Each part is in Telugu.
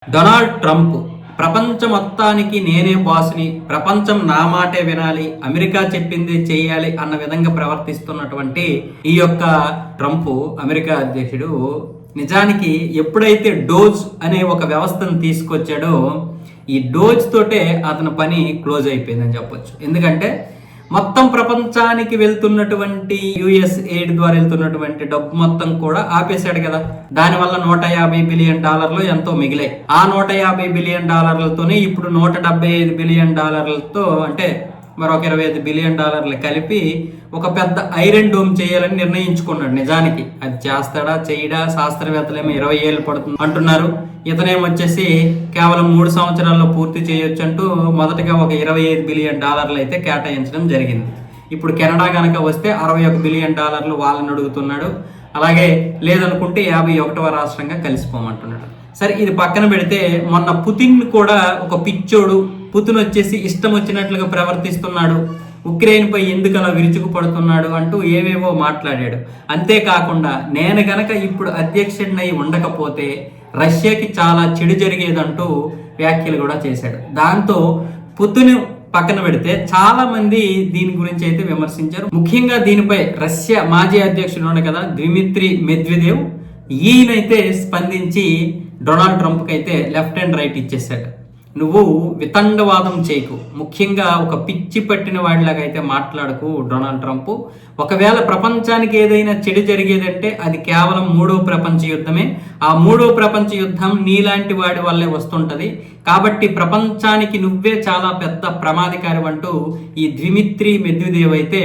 డొనాల్డ్ ట్రంప్ ప్రపంచం మొత్తానికి నేనే బాస్ని, ప్రపంచం నా మాటే వినాలి, అమెరికా చెప్పింది చేయాలి అన్న విధంగా ప్రవర్తిస్తున్నటువంటి ఈ యొక్క ట్రంప్ అమెరికా అధ్యక్షుడు నిజానికి ఎప్పుడైతే డోజ్ అనే ఒక వ్యవస్థను తీసుకొచ్చాడో ఈ డోజ్ తోటే అతని పని క్లోజ్ అయిపోయిందని చెప్పొచ్చు. ఎందుకంటే మొత్తం ప్రపంచానికి వెళ్తున్నటువంటి యుఎస్ ఎయిడ్ ద్వారా వెళ్తున్నటువంటి డబ్బు మొత్తం కూడా ఆపేశాడు కదా. దానివల్ల $150 బిలియన్ ఎంతో మిగిలాయి. ఆ $150 బిలియన్ ఇప్పుడు $175 బిలియన్ అంటే మరొక $25 బిలియన్ కలిపి ఒక పెద్ద ఐరన్ డోమ్ చేయాలని నిర్ణయించుకున్నాడు. నిజానికి అది చేస్తాడా చేయడా శాస్త్రవేత్తలేమో 20 ఏళ్ళు పడుతుంది అంటున్నారు. ఇతనేమొచ్చేసి కేవలం 3 సంవత్సరాల్లో పూర్తి చేయొచ్చు అంటూ మొదటగా ఒక $25 బిలియన్ అయితే కేటాయించడం జరిగింది. ఇప్పుడు కెనడా గనక వస్తే $61 బిలియన్ వాళ్ళని అడుగుతున్నాడు. అలాగే లేదనుకుంటే 51వ రాష్ట్రంగా కలిసిపోమంటున్నాడు. సరే, ఇది పక్కన పెడితే మొన్న పుతిన్ కూడా ఒక పిచ్చోడు, పుతిన్ వచ్చేసి ఇష్టం వచ్చినట్లుగా ప్రవర్తిస్తున్నాడు, ఉక్రెయిన్ పై ఎందుకు అలా విరుచుకుపడుతున్నాడు అంటూ ఏవేవో మాట్లాడాడు. అంతేకాకుండా నేను గనక ఇప్పుడు అధ్యక్షుడినై ఉండకపోతే రష్యాకి చాలా చెడు జరిగేదంటూ వ్యాఖ్యలు కూడా చేశాడు. దాంతో పుతిన్ పక్కన పెడితే చాలా మంది దీని గురించి అయితే విమర్శించారు. ముఖ్యంగా దీనిపై రష్యా మాజీ అధ్యక్షుడు ఉన్నాడు కదా, దిమిత్రీ మెద్వెదేవ్, ఈయనైతే స్పందించి డొనాల్డ్ ట్రంప్కి అయితే లెఫ్ట్ అండ్ రైట్ ఇచ్చేసాడు. నువ్వు వితండవాదం చేయకు, ముఖ్యంగా ఒక పిచ్చి పట్టిన వాడిలాగా అయితే మాట్లాడకు డొనాల్డ్ ట్రంప్. ఒకవేళ ప్రపంచానికి ఏదైనా చెడు జరిగేదంటే అది కేవలం 3వ ప్రపంచ యుద్ధమే. ఆ 3వ ప్రపంచ యుద్ధం నీలాంటి వాడి వల్లే వస్తుంటది. కాబట్టి ప్రపంచానికి నువ్వే చాలా పెద్ద ప్రమాదకారి అంటూ ఈ దిమిత్రీ మెద్వెదేవ్ అయితే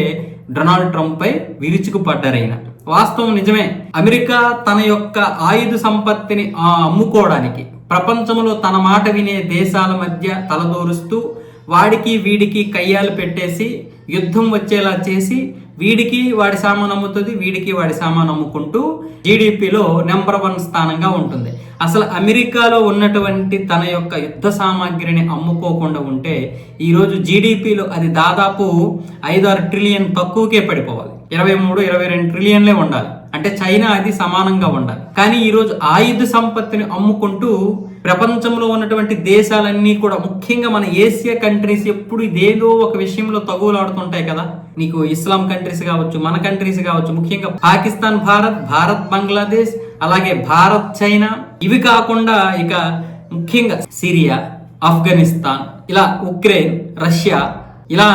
డొనాల్డ్ ట్రంప్ పై విరుచుకుపడ్డారైన. వాస్తవం నిజమే. అమెరికా తన యొక్క ఆయుధ సంపత్తిని అమ్ముకోవడానికి ప్రపంచంలో తన మాట వినే దేశాల మధ్య తలదూరుస్తూ వాడికి వీడికి కయ్యాలు పెట్టేసి యుద్ధం వచ్చేలా చేసి వీడికి వాడి సామాను అమ్ముతుంది, వీడికి వాడి సామాను అమ్ముకుంటూ జీడిపిలో నెంబర్ 1 స్థానంగా ఉంటుంది. అసలు అమెరికాలో ఉన్నటువంటి తన యొక్క యుద్ధ సామాగ్రిని అమ్ముకోకుండా ఉంటే ఈరోజు జీడిపిలో అది దాదాపు 5-6 ట్రిలియన్ తక్కువకే పడిపోవాలి. 23-22 ట్రిలియన్లే ఉండాలి. అంటే చైనా అది సమానంగా ఉండాలి. కానీ ఈరోజు ఆయుధ సంపత్తిని అమ్ముకుంటూ ప్రపంచంలో ఉన్నటువంటి దేశాలన్నీ కూడా, ముఖ్యంగా మన ఏషియా కంట్రీస్ ఎప్పుడు ఇదేదో ఒక విషయంలో తగులాడుతుంటాయి కదా. నీకు ఇస్లాం కంట్రీస్ కావచ్చు, మన కంట్రీస్ కావచ్చు, ముఖ్యంగా పాకిస్తాన్ భారత్ బంగ్లాదేశ్, అలాగే భారత్ చైనా, ఇవి కాకుండా ఇక ముఖ్యంగా సిరియా, ఆఫ్ఘనిస్తాన్, ఇలా ఉక్రెయిన్, రష్యా, ఇలా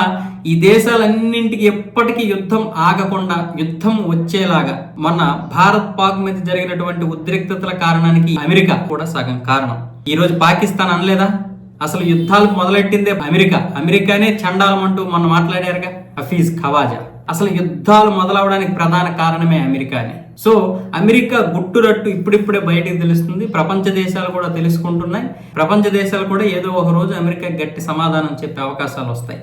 ఈ దేశాలన్నింటికి ఎప్పటికీ యుద్ధం ఆగకుండా యుద్ధం వచ్చేలాగా మొన్న భారత్ పాక్ మీద జరిగినటువంటి ఉద్రిక్తతల కారణానికి అమెరికా కూడా సగం కారణం. ఈ రోజు పాకిస్తాన్ అనలేదా? అసలు యుద్ధాలు మొదలెట్టిందే అమెరికానే చండాలం అంటూ మొన్న మాట్లాడారుగా హఫీజ్ ఖవాజా. అసలు యుద్ధాలు మొదలవడానికి ప్రధాన కారణమే అమెరికానే. సో అమెరికా గుట్టురట్టు ఇప్పుడిప్పుడే బయటికి తెలుస్తుంది. ప్రపంచ దేశాలు కూడా తెలుసుకుంటున్నాయి. ప్రపంచ దేశాలు కూడా ఏదో ఒక రోజు అమెరికా గట్టి సమాధానం చెప్పే అవకాశాలు వస్తాయి.